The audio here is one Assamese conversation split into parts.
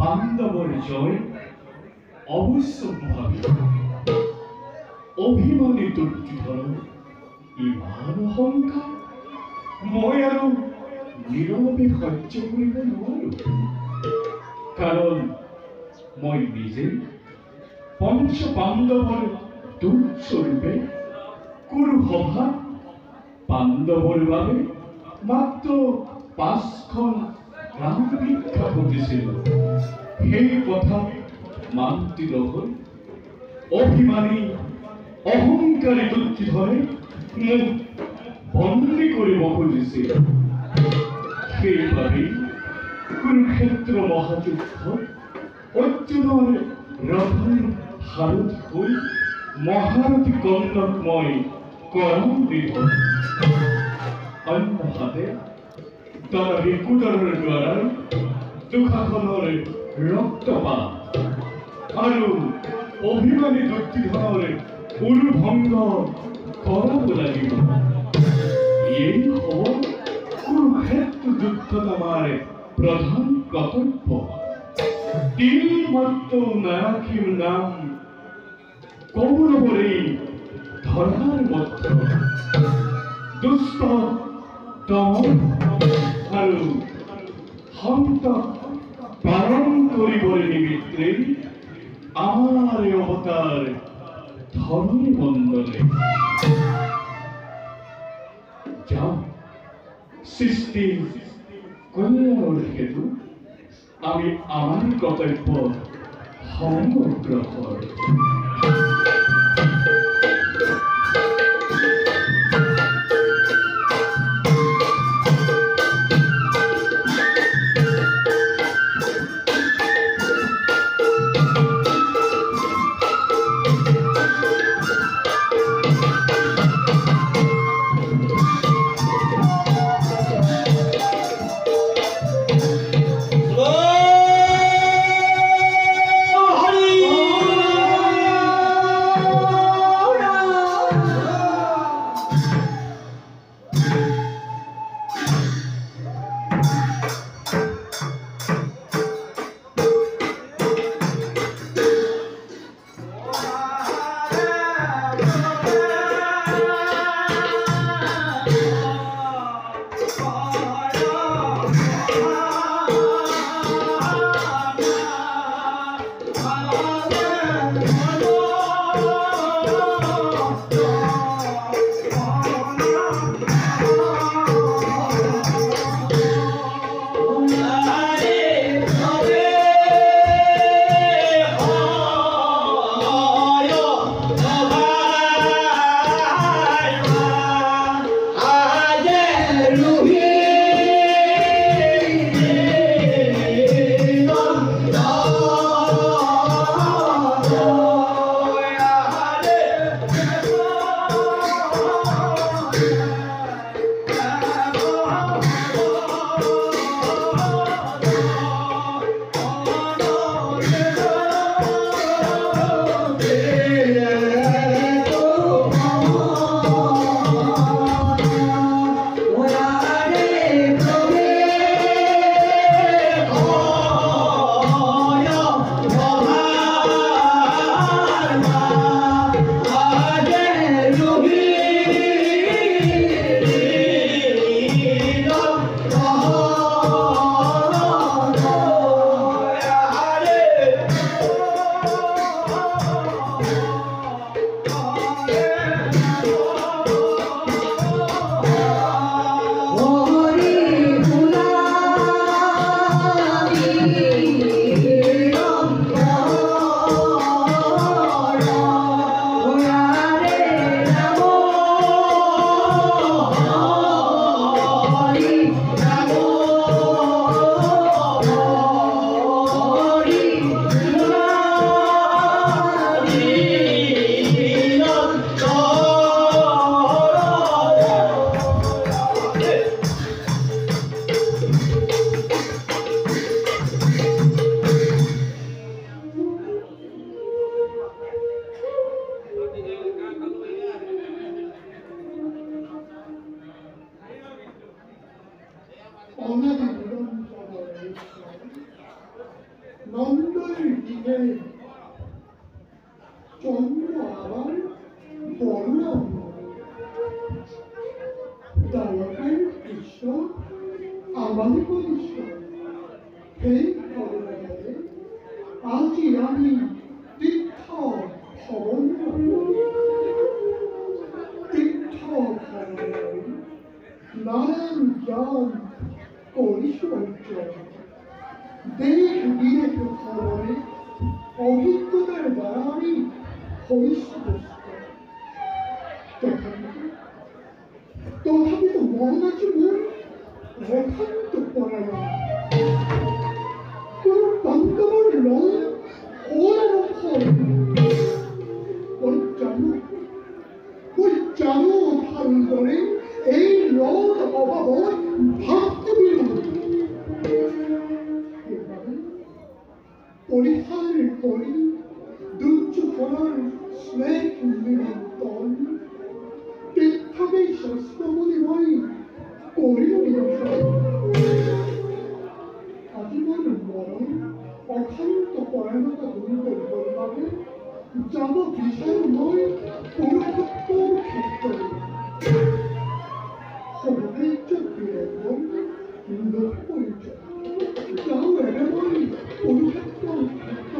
পাণ্ডৱৰ জয় অৱশ্যম্ভাৱী। অভিমানী দুৰ্যোধনৰ ইমান অহংকাৰ মই আৰু নীৰৱে সহ্য কৰিব নোৱাৰো। কাৰণ মই নিজে পঞ্চ পাণ্ডৱৰ দূতস্বৰূপে কুৰু সভাত পাণ্ডৱৰ বাবে মাত্ৰ 5খন ৰাম ভিক্ষা খুজিছিলোঁ। সেই কথা মান্তি নহৈ অভিমানী অহংকাৰী দুৰ্যোধনে মোক বন্দী কৰিব খুজিছিল। সেইবাবেই কুৰুক্ষেত্ৰ মহাযুদ্ধত অৰ্জুনৰ ৰথৰ সাৰথি হৈ মহাৰথী কন্দক মই কৰামৃত। অন্যহাতে তাৰ ৰিপুদৰৰ দ্বাৰাই দুঃশাসনৰ ৰক্তপাত আৰু অভিমানী দুৰ্যোধনৰ উৰুভংগ কৰাব লাগিব। এই হ'ব কুৰুক্ষেত্ৰ যুদ্ধত আমাৰ প্ৰধান কৰ্তব্য। তিল মাত্ৰ নাৰাখিৰ নাম কৌৰৱৰে ধৰাৰ মধ্য দুষ্ট দমন আৰু সন্তক পালন কৰিবৰ নিমিত্তে আমাৰ অৱতাৰ ধৰণী মণ্ডলে। যাওঁ সৃষ্টি কল্যাণৰ হেতু আমি আমাৰ কৰ্তব্য সমগ্ৰ স্মৃতিতে জন্ম আবার বললাম দায়কের কৃষ্ণ আমার কৃষ্ণ এই ভগবানে আজি আমি তীর্থ ভবন তীর্থ ভবন নারায়ণ জ্ঞান ঐশ্বর্য দেশ বিদেশ খবরে অভিজ্ঞতার দ্বারা আমি তথাপি তো মন আছে মন অখান্ত পরায়ণ কোন পান্তবর রং ওরা রক্ষণ ওই জানো ভাল করে এই রং অভাব ভাবতে বিরোধ পরিহার করি দুর্যোধনার স্নেহ নিরন্তন তীর্থবে শাস্ত্রমণিময় করিল নিরসন আজীবন মরণ অখান্ত পরায়ণতা দূর করিবার ভাবে যাব বিষয় নয় পুরুষোত্তম ক্ষেত্র সমবেচ্য বিরোধন লোক পরিচয় যাও এমন পুরুষোত্তম ক্ষেত্র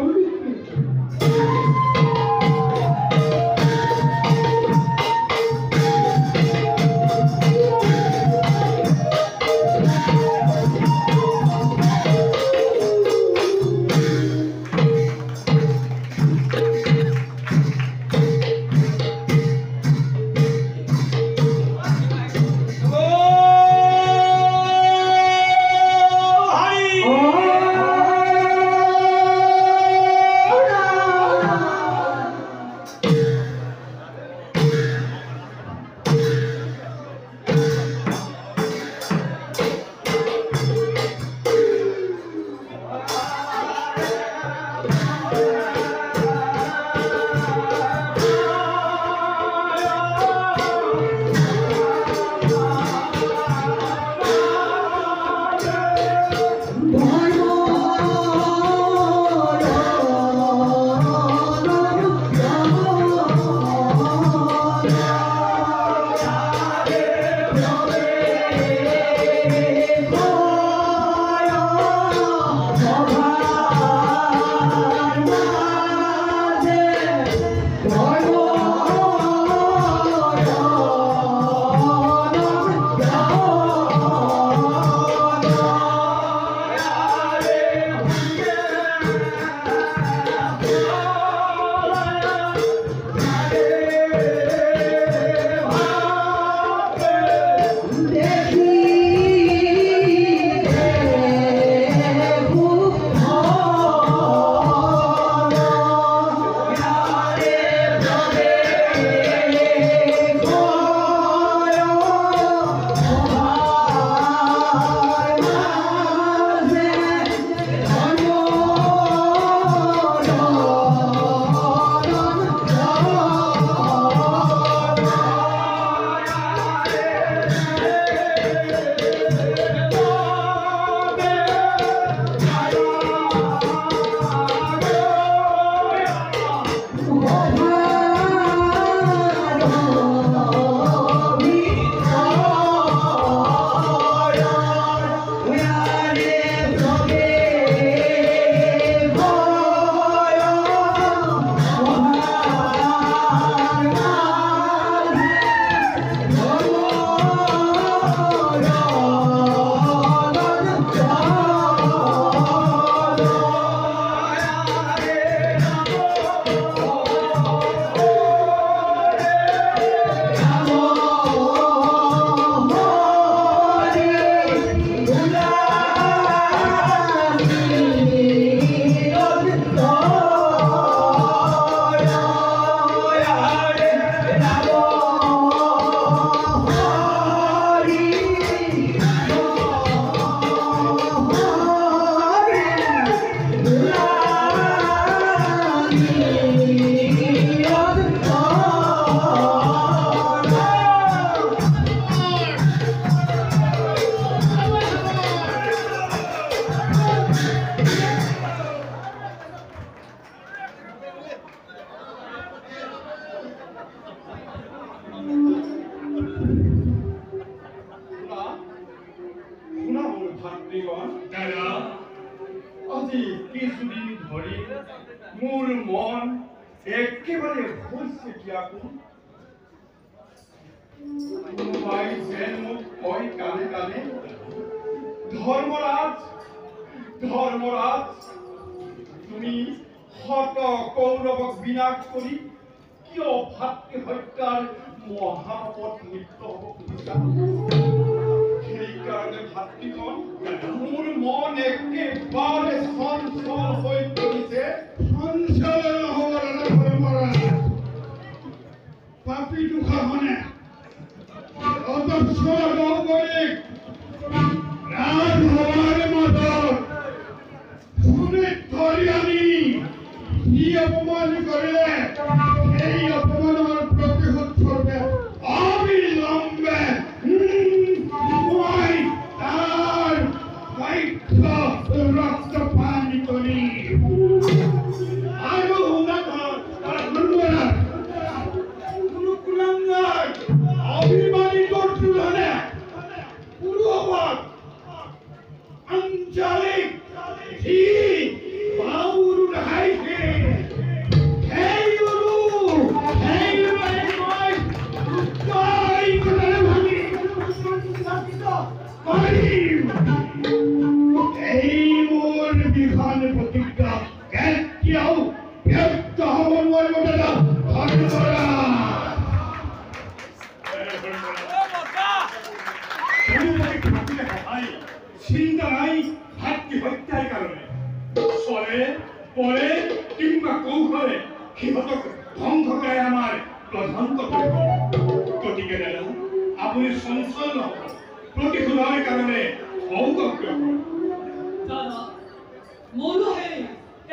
ধৰি মোৰ মন একেবাৰে হৈছে কিয়াকো কোনোবাই যেন মোক কয় কানে কানে, ধৰ্মৰাজ ধৰ্মৰাজ, তুমি শত কৌৰৱক বিনাশ কৰি কিয় ভাতৃ হত্যাৰ মহাপাপত লিপ্ত হ'ব খুজিছা? সেইকাৰণে ভাতৃগণ, মোৰ মন একেবাৰে চঞ্চল হৈ পৰিছে। সঞ্চয় নহ'ব দাদা ধৰ্মৰাজ। পাপী দুখাখনে অজস্ৰ নগৰীক ৰাজসভাৰ মাজত সোণেত ধৰি আনি যি অপমান কৰিলে, সেই অপমানৰ প্ৰতিশোধ স্বৰূপে অবিলম্বে মই তাৰ বৈধ ৰক্তপান কৰিম। আৰু কোনো কুলাঙ্গাৰ অভিমানী কৰ্তৃজনে পূৰ্বত আঞ্চলিক যি বাউৰু দেখাইছে, সেই মানে মই উচ্চই কথাৰে ভাবি কৰিম। এই মোৰ বিধান প্ৰতিজ্ঞা কেতিয়াও ব্যৰ্থ হ'ব নোৱাৰিব দাদা ধৰ্মৰাজ। চিন্তা নাই ভাতৃ হত্যাৰ কাৰণে। চলে পৰে কিংবা কৌশলে সিহঁতক ধ্বংস কৰাই আমাৰ প্ৰধান কৰ্তব্য। গতিকে দাদা, আপুনি চঞ্চল নহ'ব, প্ৰতিশোধৰ কাৰণে অংগক্ৰিয় কৰক। দাদা, মোৰো সেই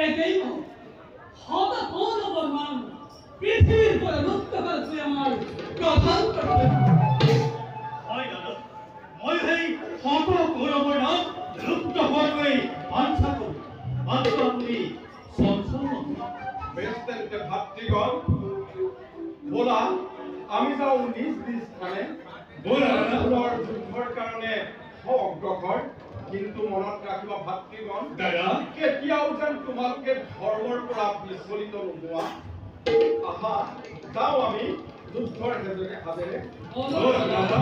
একেই মত। শত কৌৰৱৰ মান পৃথিৱীৰ পৰা লুপ্ত কৰাটোৱে আমাৰ প্ৰধান কৰ্তব্য। হয় দাদা, মই সেই শত কৌৰৱৰ নাম লুপ্ত হোৱাকৈ বাঞ্ছা কৰোঁ। মাত্ৰ আপুনি চঞ্চল নহ'ব। বেছ তেন্তে ভাতৃগণ, ব'লা আমি যাওঁ নিজ নিজ স্থানে। ব'লা যুদ্ধৰ কাৰণে অগ্ৰসৰ। কিন্তু মনত ৰাখিবা ভাতৃগণ, দাদা, কেতিয়াও যেন তোমালোকে ধৰ্মৰ পৰা বিচলিত নোহোৱা। আহা, যাওঁ আমি যুদ্ধৰ হাতেৰে। দাদা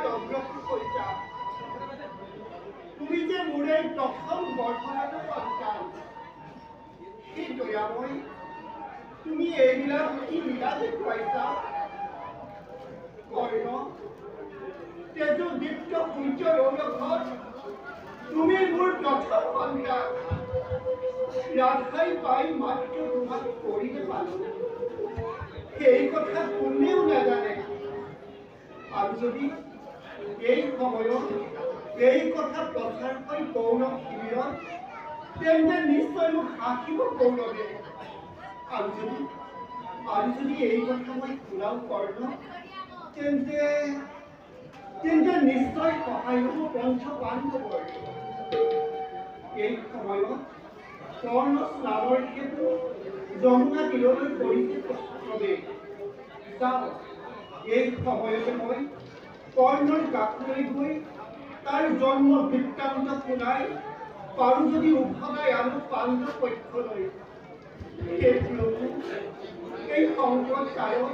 অগ্ৰসৰ হৈছা তুমি যে মোৰ এই প্ৰথম বৰ্ষনাটো সন্তান সেই দয়াময় তুমি এইবিলাক কি লীলা দেখুৱাইছা কৰ্ণ তেজু দীপ্ত সূৰ্য ৰৌনকত তুমি মোৰ প্ৰথম সন্তান ৰাধাই পাই মাত্ৰ তোমাক কৰিলে পালো এই কথা কোনেও নাজানে আৰু যদি এই সময়ত এই কথা প্ৰচাৰ হৈ গৌণ শিবিৰত তেন্তে নিশ্চয় মোক হাসিব গৌৰৱে আৰু যদি এই কথা মই শুনাও কৰ্ণ তেন্তে নিশ্চয় সহায় হ'ব পঞ্চ পাণ্ডৱৰ এই সময়ত কৰ্ণ স্নানৰ হেতু যমুনা তীৰলৈ কৰিছে প্ৰৱেশ যাওঁ এই সময়তে মই কৰ্ণৰ কাষলৈ গৈ তাৰ জন্ম বৃত্তান্ত শুনাই পাৰোঁ যদি উভতাই আনো পাণ্ডৱ পক্ষলৈ এই প্ৰভু এই সংকট কালত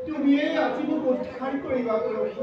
তুমিয়েই আজি মোক উদ্ধাৰ কৰিবা প্ৰভু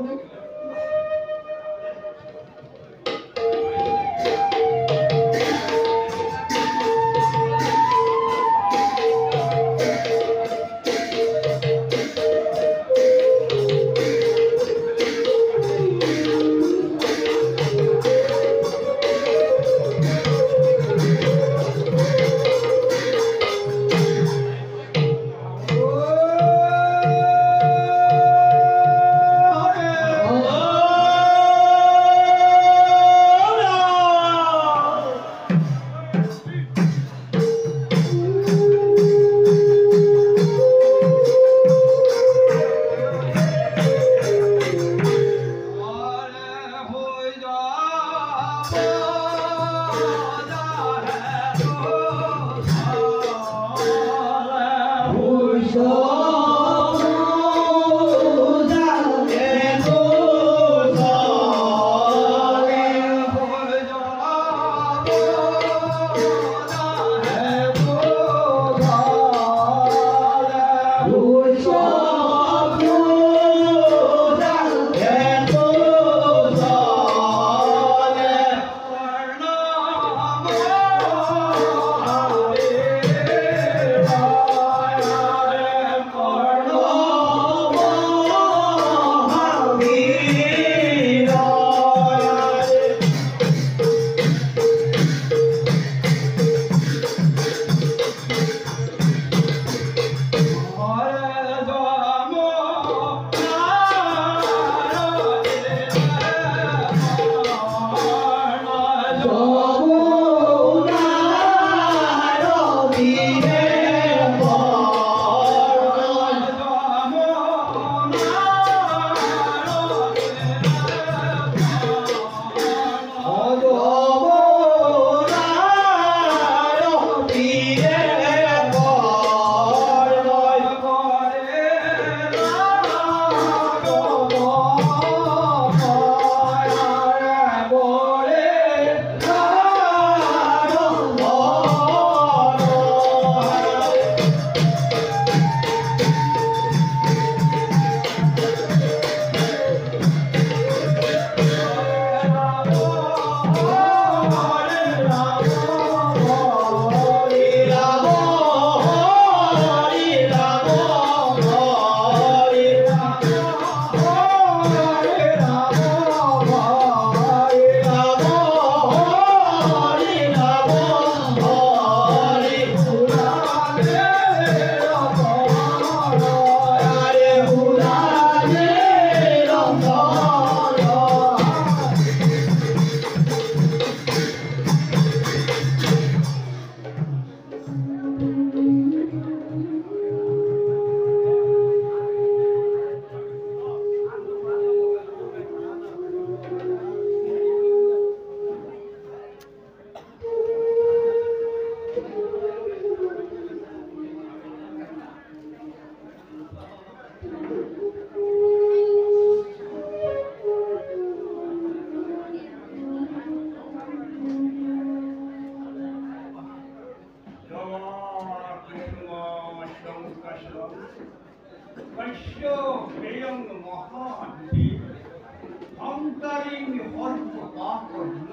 তুমি সর্ব পাপ করল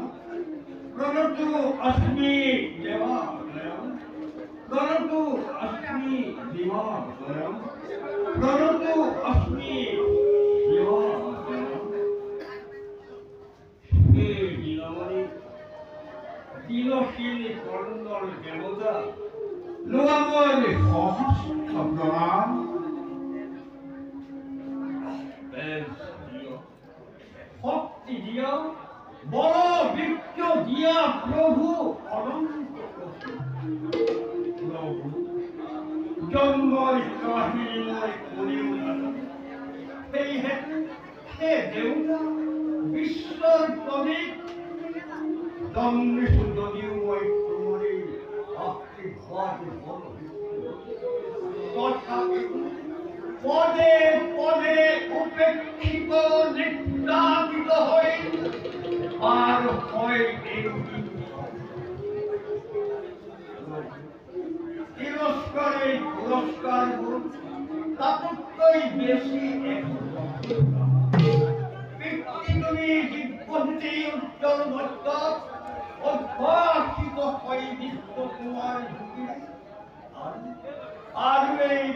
প্রণতু अस्मि দেবালয়ম প্রণতু अस्मि দেবালয়ম প্রণতু अस्मि দেবালয়ম হে নীলমণি দিলশীল করন্দর দেবতা লোয়ামল সহস্র প্রণাম শক্তি দিয়া বড় বৃক্ষ দিয়া প্রভু অনন্ত প্রভু জন্মই কাহিনীময় করিও না সেই হে দেউতা বিশ্বর প্রদীপ দম্নে সুন্দরীময় তোমারে আপনি ঘরে বড় তথাপি পদে পদে উপেক্ষিত নির্যাতিত হয়ে আর হয় তিরস্কারে পুরস্কার তাপত্রই বেশি তুমি জীবন্তি উজ্জ্বল ভক্ত অভ্যাসিত হয়ে বিশ্ব কুমার আর এই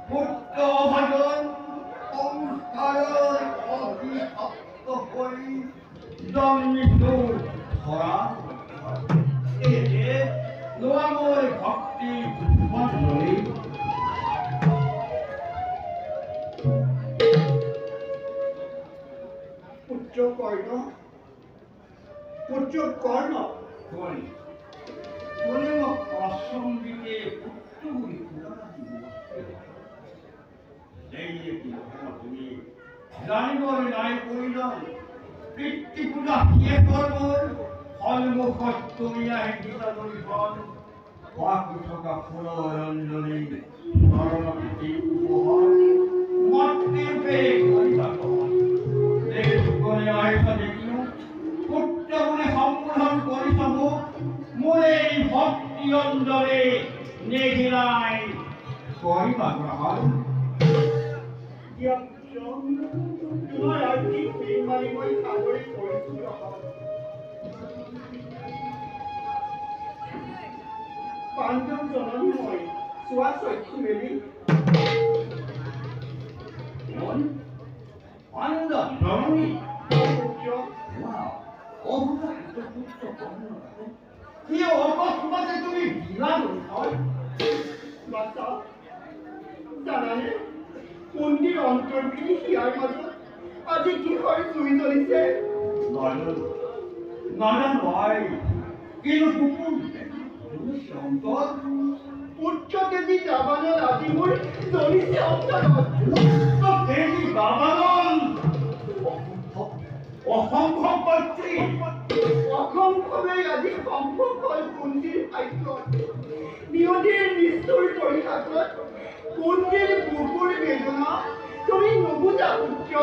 পুত্র ভজন সংস্কারের অভিশপ্ত হয়ে জন্মিত ধরা এতে লোয়াময় ভক্তি মন্ডলী পুত্র কর্ণ মনে প্রাসঙ্গিকে পুত্রগুলি তুমি জানিবর নাই করিলাম পিতৃ পূজা কিয়ে করব ফলমুখ তুমি গীতা দরিফল বাকুশকা ফুল রঞ্জনী স্মরণপতি উপহার মাতৃরূপে করিতা দেশ করে আয়সা দেখিল পুত্র গুণে সম্বোধন করিতব মোরে ভক্তি অঞ্জলে নেঘিলাই করিবা গ্রহণ তোমার আজকে প্রেমালিময় সাগরে পরিচিত পাঞ্চম জননীময় চোৱা চক্ষু মেলি জননী পুত্র কি অকস্মাতে তুমি বিনা হয় বাচ্চা জানানে মন্দির অন্তর্গিনী হিয়ার মাজত আজি কি হয় জুই জ্বলিছে নানা নয় কিন্তু কুকুর অন্তর পুত্র কেজি দাবানল আজি মোৰ জ্বলিছে অন্তৰত কেজি দাবানল অসম্ভৱ পাত্ৰী অসম্ভৱে আজি সম্ভৱ হ'ল কুন্দিৰ ভাগ্যত নিয়তিৰ নিষ্ঠুৰ পৰিহাসত কুন্দিৰ বুকুৰ বেদনা তুমি নুবুজা পুত্ৰ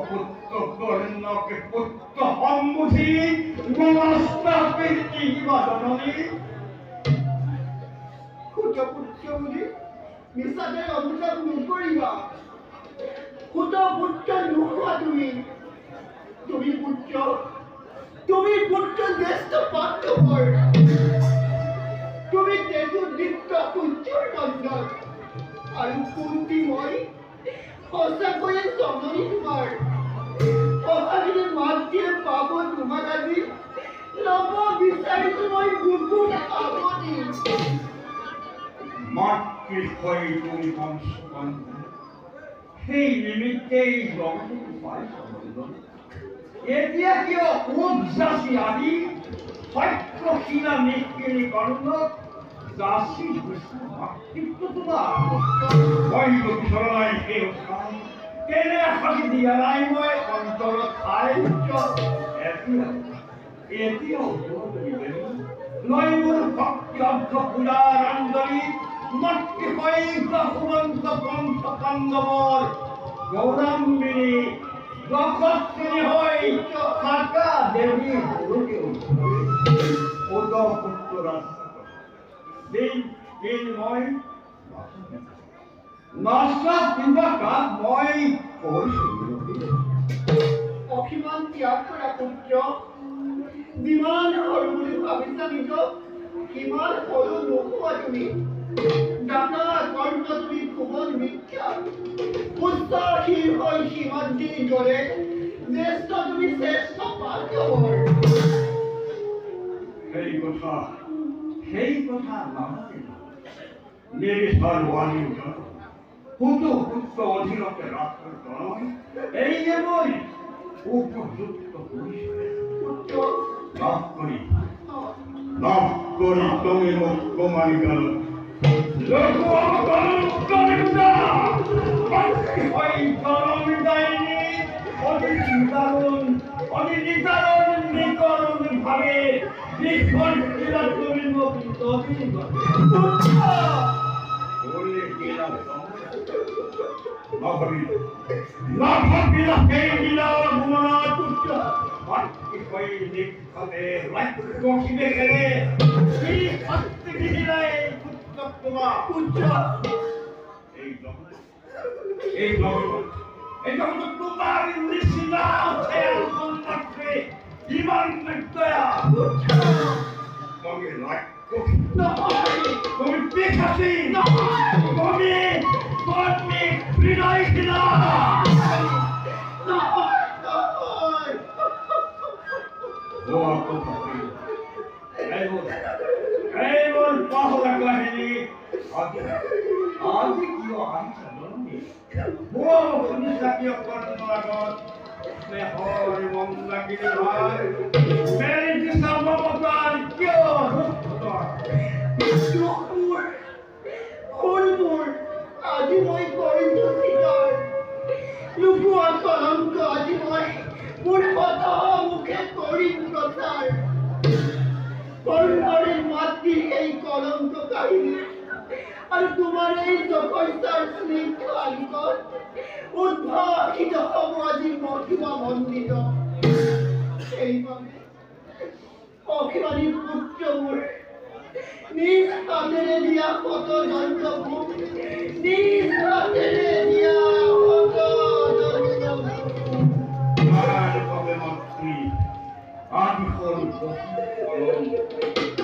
পুত্ৰ কৰ্ণকে পুত্ৰ সম্মুখী নমস্কাৰ কীৰ্তি বা জননী ক্ষুদ্ৰ পুত্ৰ বুলি মিছাতে অনুতাপ নকৰিবা ক্ষুদ্ৰ পুত্ৰ নোখোৱা তুমি পুত্ৰ জ্যেষ্ঠ পাণ্ডৱৰ তুমি তেজু দীপ্ত সূৰ্যৰ মণ্ডল আৰু কুন্তি মই সঁচাকৈয়ে জননী তোমাৰ অভাগিনী মাতৃয়ে পাব তোমাক আজি ল'ব বিচাৰিছো মই বুকুত আৱনি মাতৃ হৈ তুমি সংস্কৰণ সেই নিমিত্তেই জগতটো পাইছ এতিয়া কিয় উদযাচি আদি সত্যশীলা নিষ্কিনি কৰ্ণক যাচি মাতৃত্ব তোমাৰ মহিল কিশোৰাই সেই উৎসাহ কেনে সাজি দিয়া নাই মই অন্তৰত ঠাই এতিয়াও নৈ মোৰ ভক্তি অৰ্ধ পূজাৰ অঞ্জলি মাতৃ হৈ সুমন্ত পঞ্চ পাণ্ডৱৰ গৌৰাম্বিনী যশস্বিনী হৈ থাকা দেৱী পুত্ৰ দিন মই নাচা কিবা গাত মই কৰিছোঁ ত্যাগ কৰা পুত্ৰ যিমান সৰু বুলি ভাবিছা নিজক কিমান সৰু নোপোৱা তুমি দাতা কৰ্ম তুমি কোমল মিথ্যা উচ্চ শীৰ্ষ সীমান্তিৰ দৰে জ্যেষ্ঠ তুমি শ্ৰেষ্ঠ পাঠ্যবৰ সেই কথা নাভাবে নিবিচাৰ ওয়ালি পুত্ৰ পুত্ৰ অধীনতে ৰাখাৰ জনয় এই যে বই উপযুক্ত পুত্ৰ লাভ করি তুমি মুখ্য মারি গেল লোক করেন না ওই গরম দেয়নি অতি নিদারুণ নিকরণ ভাবে নিখন ক্রীড়া করিব তবেই বললে ক্রীড়া না ভাবিলা সেই লীলা গুণনা তুচ্ছ বাকি কই নিক্ষতে রাখিবে গেলে সেই শক্তি বিহিলাই পুত্র তোমার পুত্ৰ এই জগৎ তোমার নিশিনা খেয়াল করতে ইমান দয়া তুমি তুমি পেখাসি তুমি হৃদয় কিনা এই বল পাহলা কাহিনী আজি কিয় আহিছা নন্দী জাতীয় কৰ্ণাগত স্নেহৰ মন লাগিলে ভাই মেৰি দিশা মমতাৰ কিয় মোৰ আজি মই কৰিছো স্বীকাৰ লুকুৱা কলংক আজি মই মোৰ মুখে কৰিম প্ৰচাৰ কৰ্ণৰে মাতৃ এই কলংক কাহিনী আৰু তোমাৰ এই জপস্যাৰ স্নিগ্ধ আলিকত উদ্ভাসিত হ'ব আজি মহিমা মন্দিত সেইবাবে অখিবানী পুত্ৰ মোৰ নিজ হাতেৰে দিয়া শত যন্ত্ৰভূম নিজ হাতেৰে দিয়া শত যন্ত্ৰভূম আদি হ'ল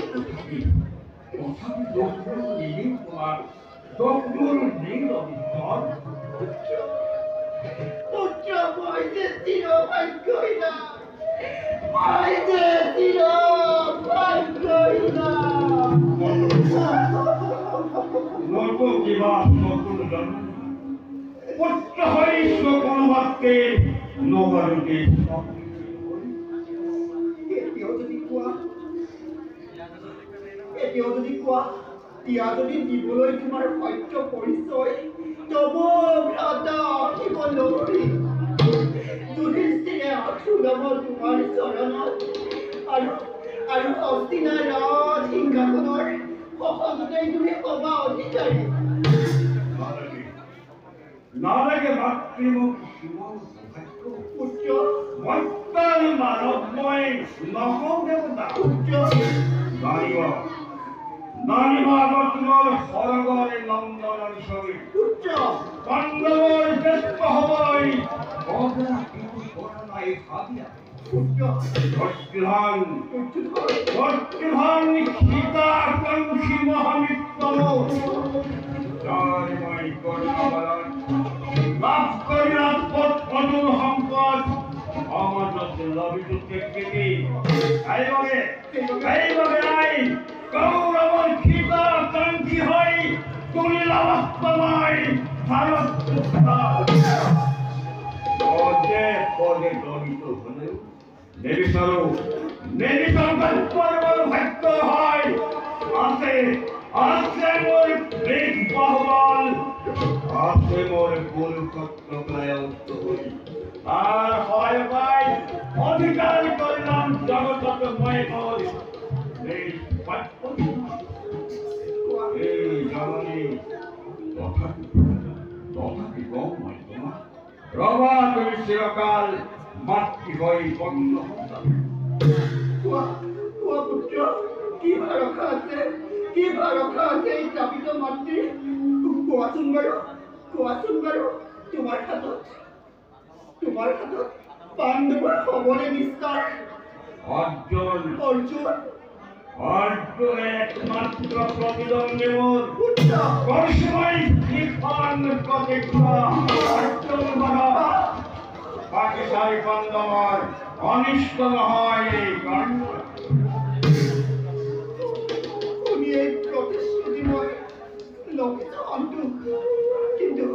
তথাপি দোষবোৰ নিদি তোমাৰ দোষবোৰ নিৰবিচাৰ পুত্ৰ মই যে চিৰ ভাগ্যহীনা মই যে চিৰ ভাগ্যহীনা নতুন কিবা নতুন জন্ম পুত্ৰ হৈ কোনোবাতকে নবাৰুকে এতিয়াও যদি কোৱা দিয়া যদি দিবলৈ তোমাৰ সত্য পৰিচয় তব ভ্ৰাতা আহিব লৰি যুধিষ্ঠিৰে আঁঠু ল'ব তোমাৰ চৰণত আৰু অস্তিনা ৰাজ সিংহাসনৰ সহজতে তুমি হ'বা অধিকাৰী নালাগে মাতৃমুখ শিৱৰ সৌভাগ্য পুত্ৰ মত্তাল মানৱময় নহওঁ দেৱতা পুত্ৰ নানিবা তোমাৰ সৰগৰে নন্দনৰ ছবি পুত্ৰ পাণ্ডৱৰ জ্যেষ্ঠ হ'বলৈ নাই ভাবিয়া পুত্ৰ ভক্তিভান সীতাকাংক্ষী মহামিত্তম যাৰ মই কৰ্ণবলত লাভ কৰি ৰাজপথ অদূৰ সম্পদ সমাজত লভিত ব্যক্তিকে সেইবাবে আই গৌৰৱৰ সীতাকাংক্ষী হৈ তুলিলা বাস্তৱাই ভাৰত পদে পদে দলিত হলেও নেবিচাৰো পৰ্বৰ ভাগ্য হয় আছে মোৰ দেশ বাহুবল আছে মোৰ পুৰুষত্ব প্ৰায়ত্ব হৈ তাৰ সহায় পাই অধিকাৰ কৰিলাম জগতত মই হ'ল এই জননী তথাপি কম মই তোমাক ৰবা তুমি চিৰকাল মাতৃ হৈ বন্ধ পুত্ৰ কি ভৰসা আছে এই জাপিত মাতৃ কোৱাচোন বাৰু তোমাৰ হাতত পাণ্ডৱৰ খবৰে নিশ্চয় অৰ্জুন অৰ্জুন অৰ্জুন একমাত্ৰ প্ৰতিদ্বন্দ্বী মোৰ পুত্ৰ পৰশুমাই নিৰ্বাণ প্ৰতিজ্ঞা অৰ্জুন বাবা বাকি সাৰি পাণ্ডৱৰ অনিষ্ট নহয় এই কাণ্ড শুনি এই প্ৰতিশ্ৰুতি মই লক্ষিত সন্তোষ কিন্তু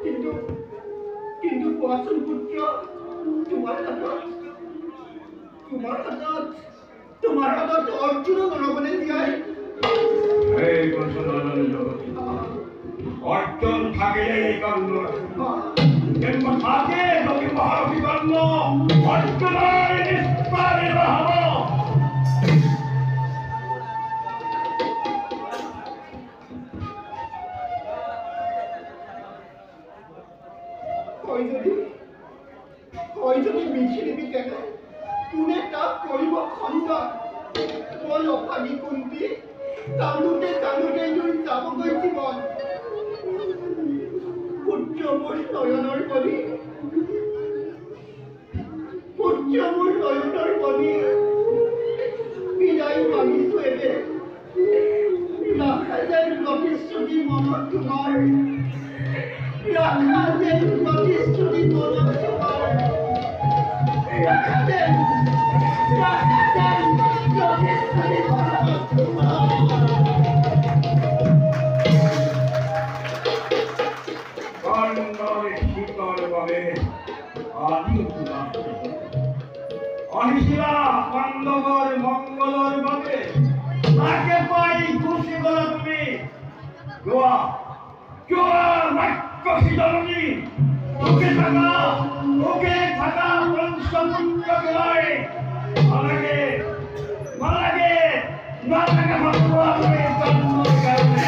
কিন্তু কিন্তু কোৱাচোন পুত্ৰ তোমাৰ হাতত অৰ্জুন নৰবনে জীয়াই এই বচনন জগতি অর্জুন থাকিলে এই কাণ্ড কিন্তু থাকে যদি মহারথী কাণ্ড অর্জুনের নিষ্পাদিত হব হয় যদি বিঘিনিবি তেনে কোনে তাক কৰিব খণ্ডন বল অভাগী কুন্তি কান্দোতে কান্দোতে লৈ যাবগৈ জীৱন পুত্ৰ মোৰ নয়নৰ মণি পুত্ৰ মোৰ নয়নৰ মণি বিদায় মাগিছো এবে ৰাখা যেন প্ৰতিশ্ৰুতি মনত তোমাৰ ৰাখা যেন প্ৰতিশ্ৰুতি মনত তোমাৰ ৰাখা যেন প্ৰতিশ্ৰুতি মনত তোমাৰ কাণ্ডৰ শীতৰ বাবে আদি অহিশিলা পাণ্ডৱৰ মংগলৰ বাবে তাকে পাই খুশি কৰা তুমি যোৱা যোৱা ৰাক্ষসী জননী ওকে থাকা পঞ্চপুত্ৰকে লৈ নালাগে ভগৱান জন্মৰ কাৰণে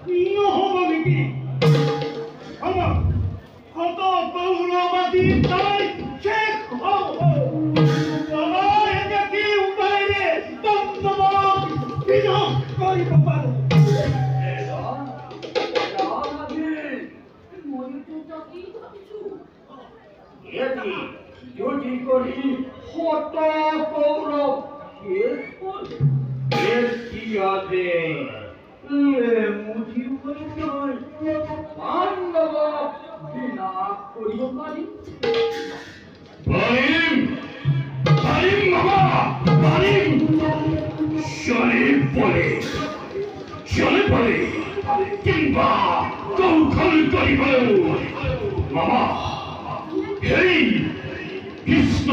নহ'ব নেকি? হ'ব, কত কৌৰৱাদী তাই শেষ হওঁ হওঁ। আমাৰ এতিয়া কি উপায়েৰে দণ্ডবধ বিনাশ কৰিব পাৰোঁ? যদি কৰি শত কৌৰৱ শেষ হ'ল, তেতিয়াতে মুঠি পাণ্ডৱক বিনাশ কৰিব পাৰিম। পাৰিম বাবা, পাৰিম। চলে পৰে কিংবা কৌশল কৰিব বাবা। সেই কৃষ্ণ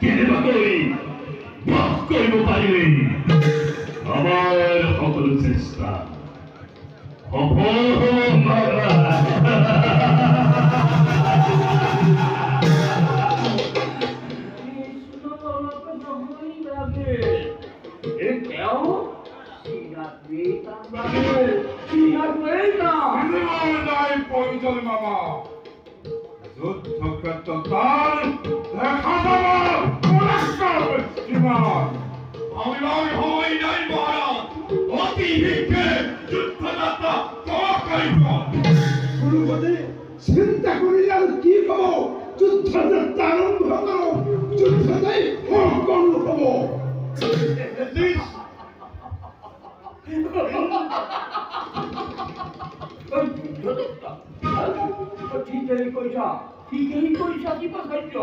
কেনেবাকৈ বাস কৰিব পাৰিলে আমাৰ সকলো চেষ্টা সফল হ'ব। প্ৰয়োজন মামা যুদ্ধ ক্ষেত্ৰত তাৰ দেখা যাব কিমান আমাৰ হৈ নাই মহাৰাজ। অতি শীঘ্ৰে যুদ্ধযাত্ৰা কৰিব। গুৰুপতি চিন্তা কৰিলে আৰু কি হ'ব? যুদ্ধযাত্ৰা আৰম্ভ কৰোঁ, যুদ্ধতেই সকলো হ'ব। ঠিকেই কৈছা কিবা কাৰ্য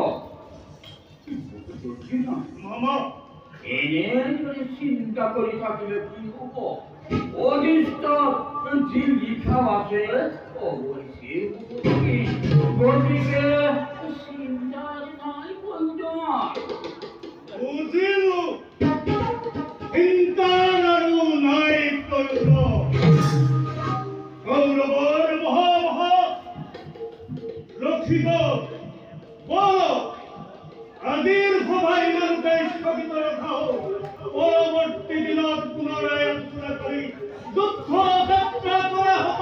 মামা এনে যদি চিন্তা কৰি থাকিলে কি হ'ব? অদৃষ্ট যি লিখা আছে অৱশ্যে গতিকে চিন্তাৰ নাই প্ৰয়োজন। বুজিলো, চিন্তাৰ আৰু নাই প্ৰয়োজন। কৌৰৱৰ মহামহা ৰক্ষিত আজিৰ সভা ইমানতে স্থগিত ৰখা হ'ল। পৰৱৰ্তী দিনত পুনৰাই আলোচনা কৰি যুদ্ধ যাত্ৰা কৰা হ'ব।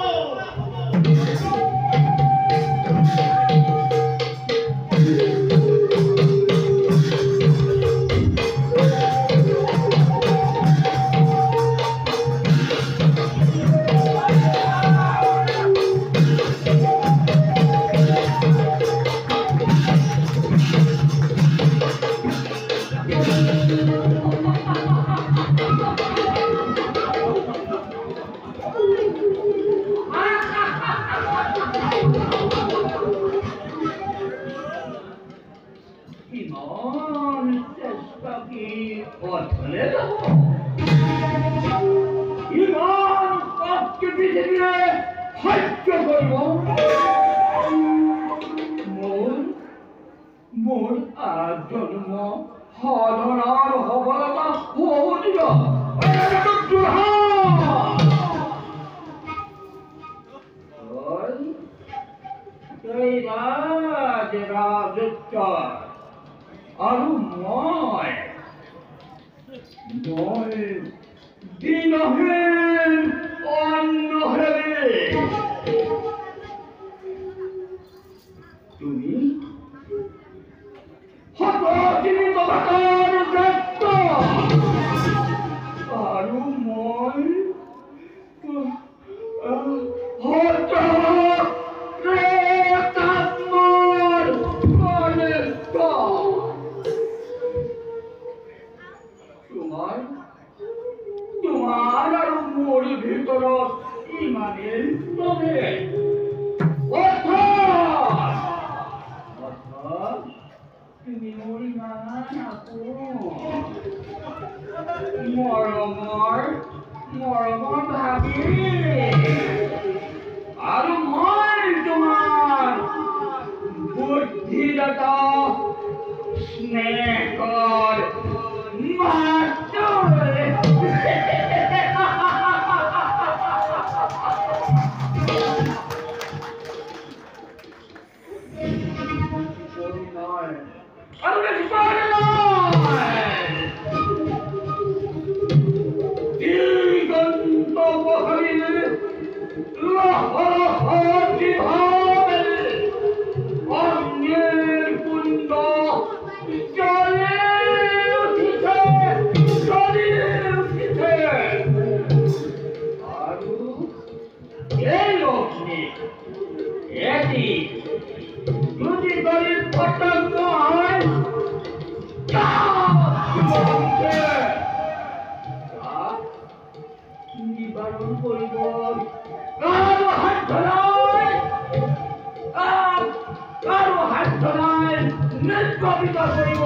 ইমান চেষ্টা কি অথলে যাব? ইমান কষ্ট পৃথিৱীৰে সহ্য কৰিব মোৰ জন্ম সাধনাৰ সফলতা হ'ব ৰাজত্ব আৰু মই দিনহীন অন্নহীন। তুমি সতজীৱিত ভাতৰ ব্যস্ত আৰু মই তোমাৰ আৰু মোৰ ভিতৰত ইমানেই প্ৰভেদ। তুমি মোৰ ইমান মৰমৰ ভাবি আৰু মই তোমাৰ বুদ্ধিদাতা স্নেহৰ দিগন্ত নিবারণ করিব কারো হাত ধরায় কারো হাত ধরায় নৃত্য বিকাশ করিব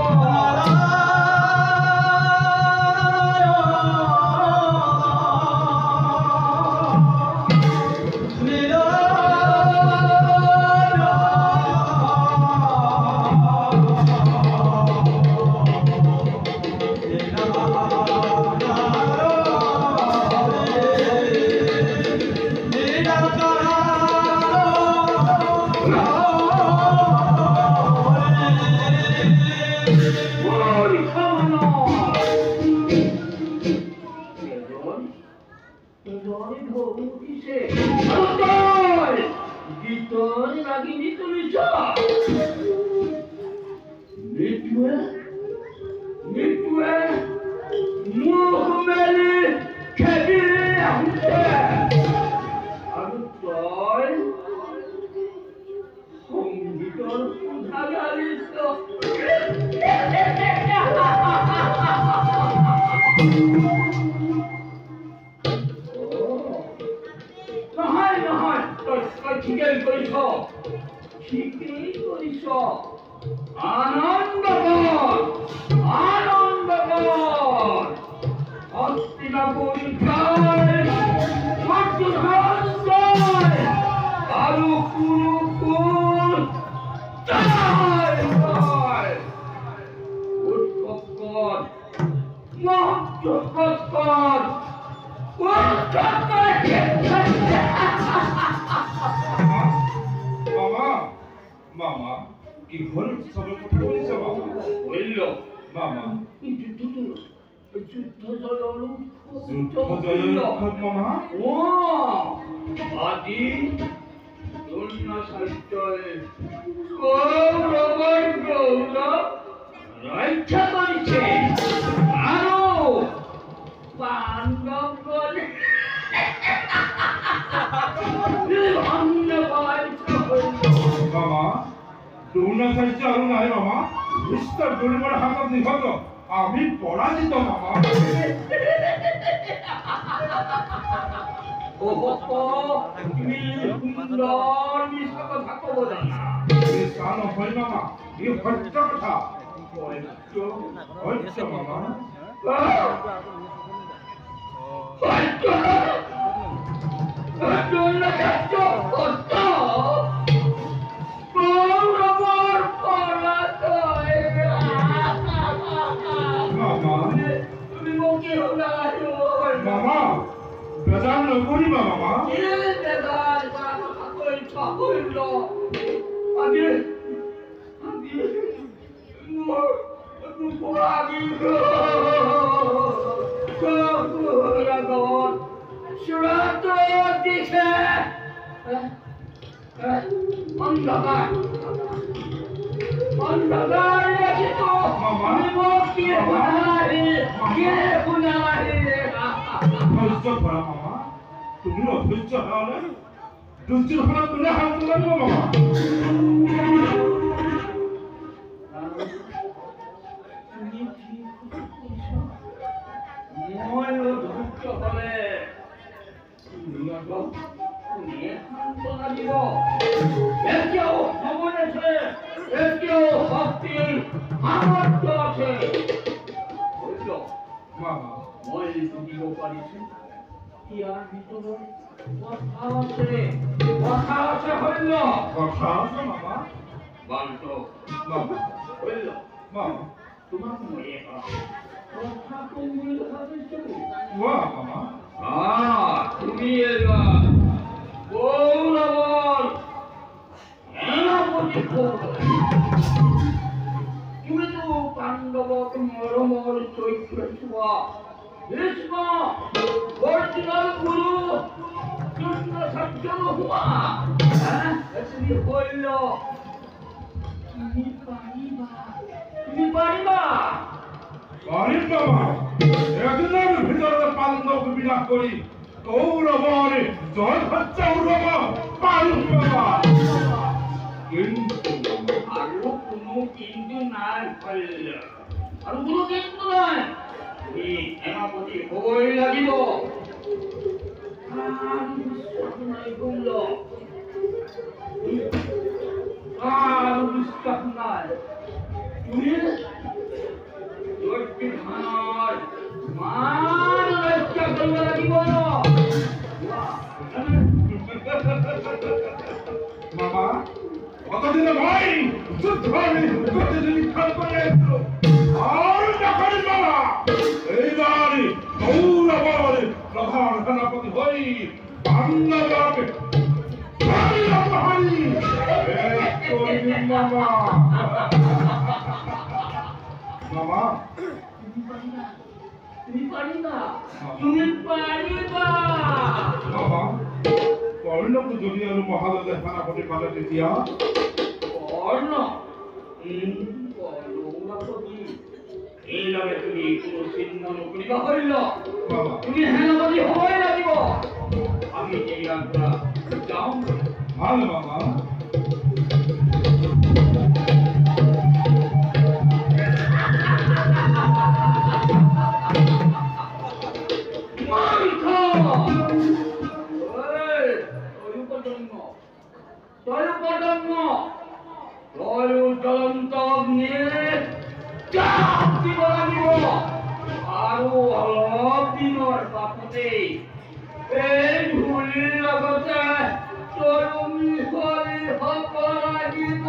আমি পরাজিত মামা তুমি সুন্দর মিশা কথা কব জানা মিশা নহয় মামা এই সত্য কথা সত্য মামা মামা বেজার নকরিবা মামা ধৈর্য ধরা মামা তুমি অধৈর্য হলে ধৈর্যের ফলত তুমি হাত তোলাব মামা মই বুজিব পাৰিছো ইয়াৰ ভিতৰত কথা আছে হল্য কথা আছে মামা বান্ত মামা হল্য মামা তোমাক মই কথা কম বুলি ভাবিছো কোৱা মামা তুমি এবাৰ গৌৰৱৰ সেনাপতি তুমিতো পাণ্ডৱক মৰমৰ চৰিত্ৰ চোৱা ভীষ্ম অৰিজিনাল গুৰু কিয় নোহোৱা তুমি হইল তুমি পাৰিবা পাৰিম বাবা এদিনৰ ভিতৰতে পাণ্ডৱ বিনাশ কৰি কৌৰৱৰ জয় সজ্জা উৰুৱাব পাৰিম বাবা কিন্তু আৰু কোনো কিন্তু নাই হইল আৰু কোনো কিন্তু নাই তুমি সেনাপতি হবই লাগিব বিশ্বাস নাই তুমি বিধানৰ মান ৰক্ষা কৰিব লাগিব বাবা কতদিনে মই যুদ্ধৰ প্ৰতিযোগিতা কৰি আছো আৰু নকৰিম বাবা এইবাৰ কৌৰৱৰ প্ৰধান সেনাপতি হৈ পাণ্ডৱক বাবা বাবা তুমি পাৰিবা তুমি পাৰিবা বাবা কৰ্ণক যদি আৰু মহাৰাজে সেনাপতি পালে তেতিয়া কৰ্ণ এইদৰে তুমি কোনো চিন্তা নকৰিবা হইল বাবা তুমি সেনাপতি হবই লাগিব আমি ইয়াৰ পৰা যাওঁ ভাল বাবা আৰু অলপ দিনৰ পাছতে এই ধূলিৰ লগতে তৰুণী হৈ হ'ব লাগিব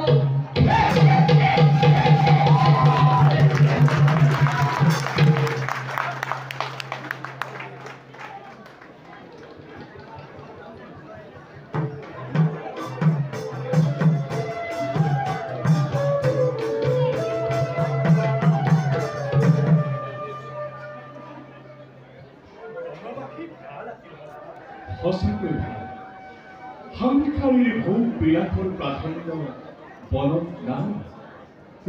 সঁচাকৈ সংসাৰীৰ ভোগ বিলাসৰ প্ৰাধান্য বনত নাই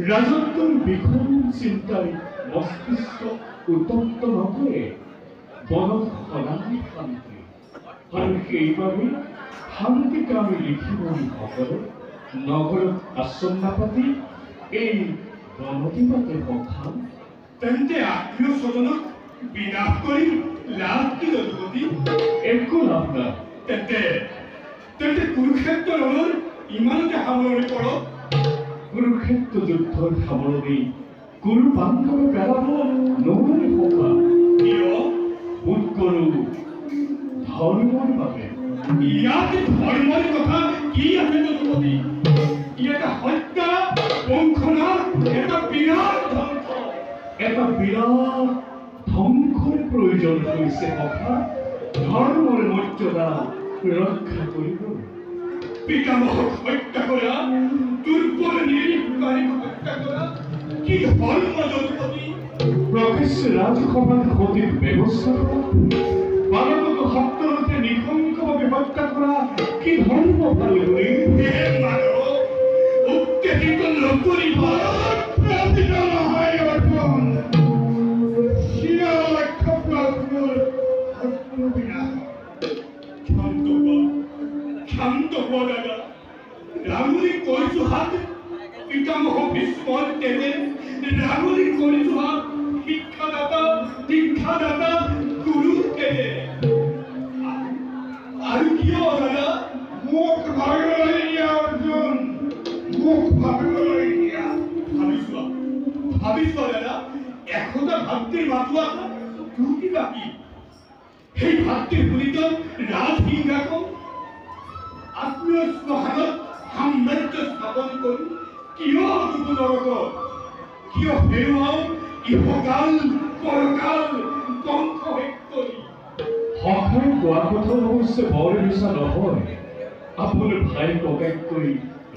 ৰাজত্বৰ বিষম চিন্তাই মস্তিষ্ক উত্তপ্ত নকৰে বনত সদায় শান্তি আৰু সেইবাবে শান্তিকামী ঋষিমুনিসকলে নগৰত আশ্ৰম নাপাতি এই বনতে পাতে সকাম তেন্তে আত্মীয় স্বজনক বিনাশ কৰি লাভ কি ৰঘুপতি একো লাভ নাই তেন্তে কুৰুক্ষেত্ৰ ৰণৰ ইমানতে সামৰণি কৰক কুৰুক্ষেত্ৰ যুদ্ধৰ সামৰণি কুৰু পাণ্ডৱে পেলাব নোৱাৰে সকা কিয় বোধ কৰো ধৰ্মৰ বাবে ইয়াতে ধৰ্মৰ কথা কি আছে ৰঘুপতি ই এটা হত্যা বংশনাশ এটা বিৰাট ধ্বংসৰ প্ৰয়োজন হৈছে সভা ধৰ্মৰ মৰ্যাদা ৰক্ষা কৰিব পিতামহক হত্যা কৰা দুৰ্বল নিৰীক্ষকাৰীক হত্যা কৰা কি ধৰ্ম ৰঘুপতি প্ৰকাশ্য ৰাজসভাত সঠিক ব্যৱস্থা কৰা বালকক সপ্তমতে নিশংসভাৱে হত্যা কৰা কি ধৰ্ম ভাল কৰি উত্তেজিত নকৰিব নহয় অৰ্জুন শান্ত হোৱা দাদা ৰাঙলী কৈছো হাত পিতামহ ভীষ্মৰ তেনে ৰাঙলী কৈছো হাত শিক্ষাদাতা গুৰু তেনে আৰু কিয় দাদা মোক ভাবিবলৈ দিয়া অৰ্জুন মোক ভাবিবলৈ দিয়া ভাবিছোৱা দাদা এশটা ভাতৃৰ মাতো আছে তোৰ কি বাকী সেই ভাতৃৰ গুলিত ৰাজসিংহাসন আত্মীয় শ্মশানত সাম্ৰাজ্য স্থাপন কৰি কিয় দুটো নৰক কিয় হেৰুৱাও ইহকাল পৰকাল ধ্বংস শেষ কৰি সহায় কোৱা কথা অৱশ্যে বৰ মিছা নহয় আপোনাৰ ভাই ককাইতকৈ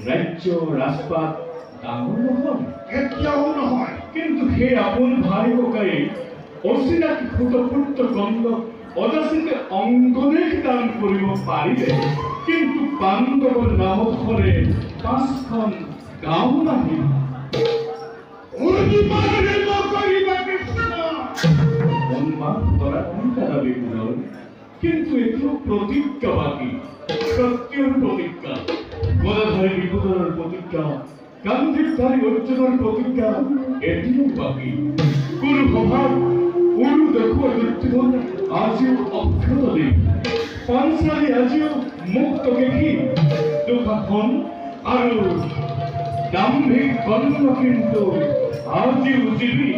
ৰাজ্য ৰাজপাট ডাঙৰ নহয় কেতিয়াও নহয় কিন্তু সেই আপোন ভাই ককাই অচিনাকি সুতপুত্ৰ গন্ধ অযাচিত অংগনে দান কৰিব পাৰিলে পাণ্ডৱৰ নামখৰে 5খন গাঁও নাহিল সন্মান কৰা দাবী পুনৰ কিন্তু এতিয়াও প্ৰতিজ্ঞা বাকী সত্যৰ প্ৰতিজ্ঞা গদাধাৰী বিপুলৰ প্ৰতিজ্ঞা গান্ধীধাৰী অৰ্জুনৰ প্ৰতিজ্ঞা এতিয়াও বাকী কোনো সভাত কোনো দেখুৱা যুক্তিবোৰ আজিও অক্ষত দিন পাঞ্চালী আজিও মুক্ত দেখি দুঃশাসন আৰু দাম্ভিক কৰ্ম কিন্তু আজিও জীৱী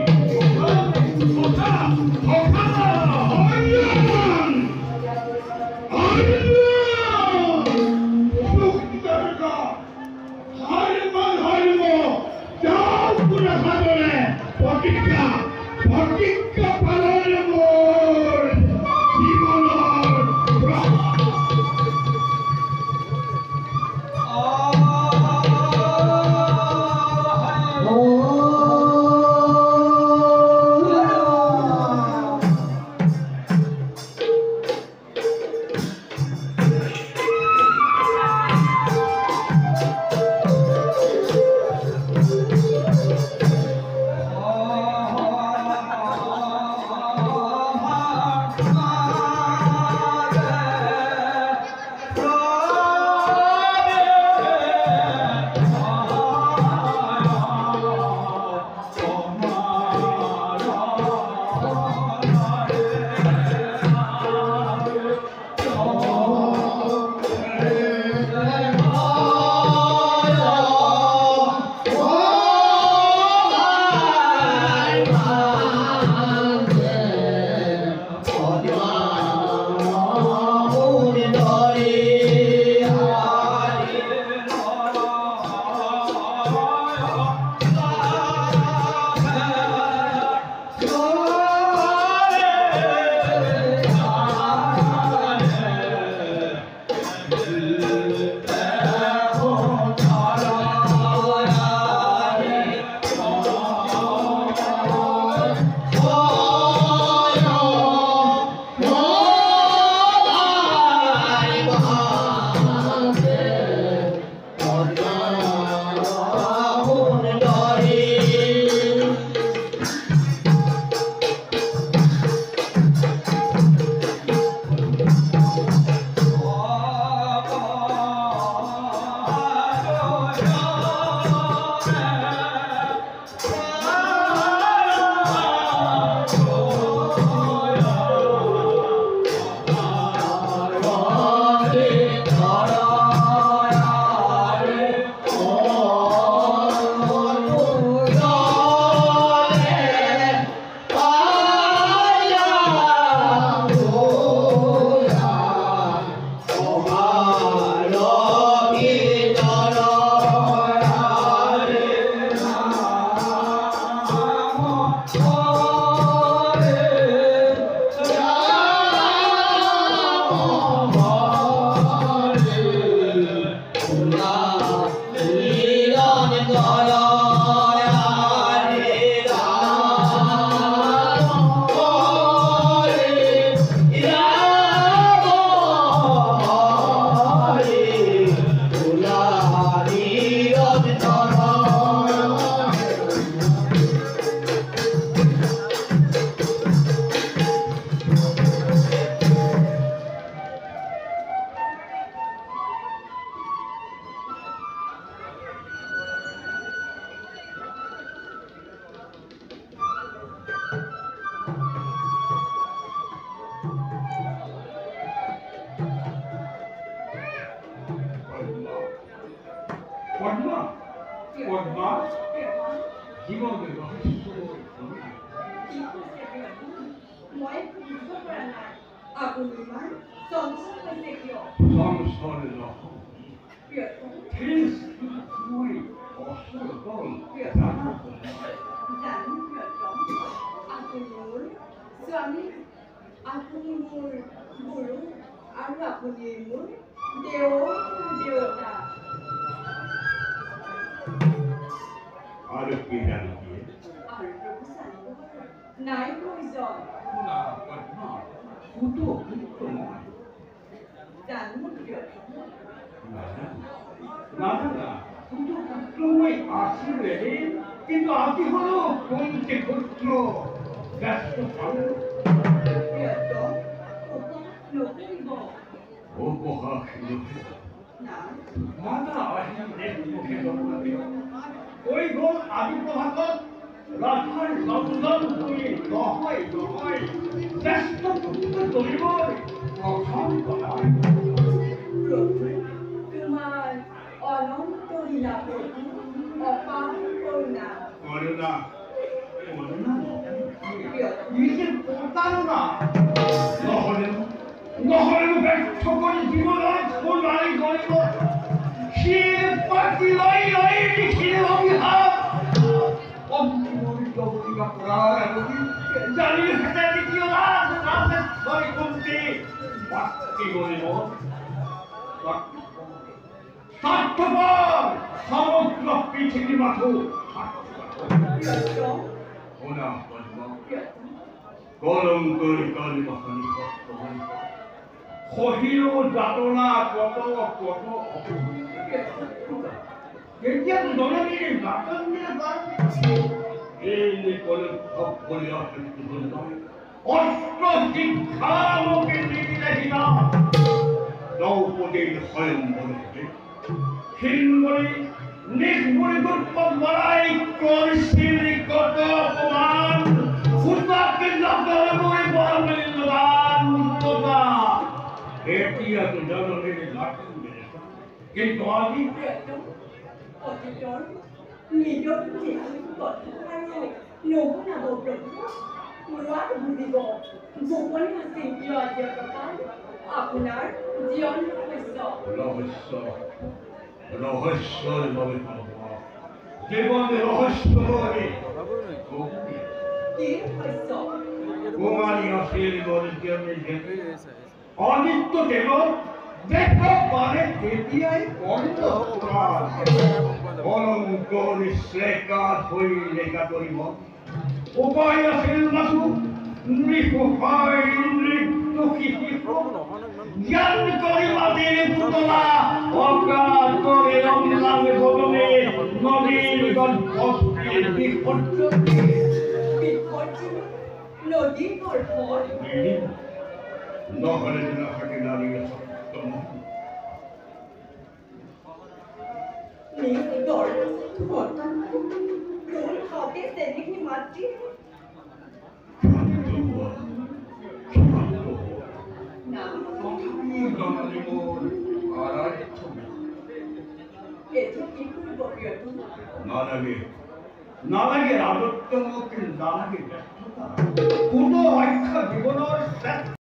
나다가 조금의 아시를 কিন্তু আতি হলো কোনতে করছো ব্যস্ত ভালো ও বহা মাতা আসলে মুখে দরকারি ওই গোল আদি প্রভাত রাখার লবণ করে লহয় ব্যস্ত করতে দৈব প্রথম কথা তোমার অনন্ত লীলা অপার করুণা করুণা নিজের প্রতারণা নহলে ব্যর্থ করে জীবন খোলাই গল্প শির পাতি লই লিখিলে অভিহার অন্তরের জগতিকা প্রাণ জানি হেঁটে দ্বিতীয় রাত রাতের ধরে করতে বাক্যে গরিব স্বার্থপর সমগ্র পৃথিবী মাথু ওনা কলঙ্করি কর্মহানি কর্তমান সহিল যাতনা কত এতিয়া জননীৰ নাটন এই কলঙ্ক অস্ত্ৰ শিক্ষা লোকে নিদিলেহিনা দ্রৌপদীর স্বয়ংবরে হিন্দরে নিষ্পরি দুর্পদ লড়াই করছিল কত অপমান উত্তাপকে নকল করে বরমের দান উত্তরা এতিয়া তো জননীর নাটন কিন্তু আজি অতীতৰ নিজৰ নবনাব প্ৰভু লোৱাত বুজিব গোপনে আছে কিয় আজি প্ৰকাশ আপোনাৰ জীবন রহস্যের বলে জীবনে রহস্যময় কি শস্য কুমারী অশীল বলিজনে অনিত্য দেব দেখ পারে তেতিয়াই কণ্ঠ অলঙ্কর শ্লেকা থৈ লেখা কৰিব উপায় আছিল মাথো নৃসহায় নৃত্যুখী জ্ঞান করে মাদের পুতলা অজ্ঞান করে রমলামে ভবনে নদীর গল্পের বিপর্যয় নদীর গল্প নহলে না থাকে নারীর সপ্তম দল তোর হাতে সেদিকে মাটি না এতো কি করব প্রিয়তম নালাগে রাজত্ব নালাগে ব্যর্থতা কোনো অক্ষা জীবনের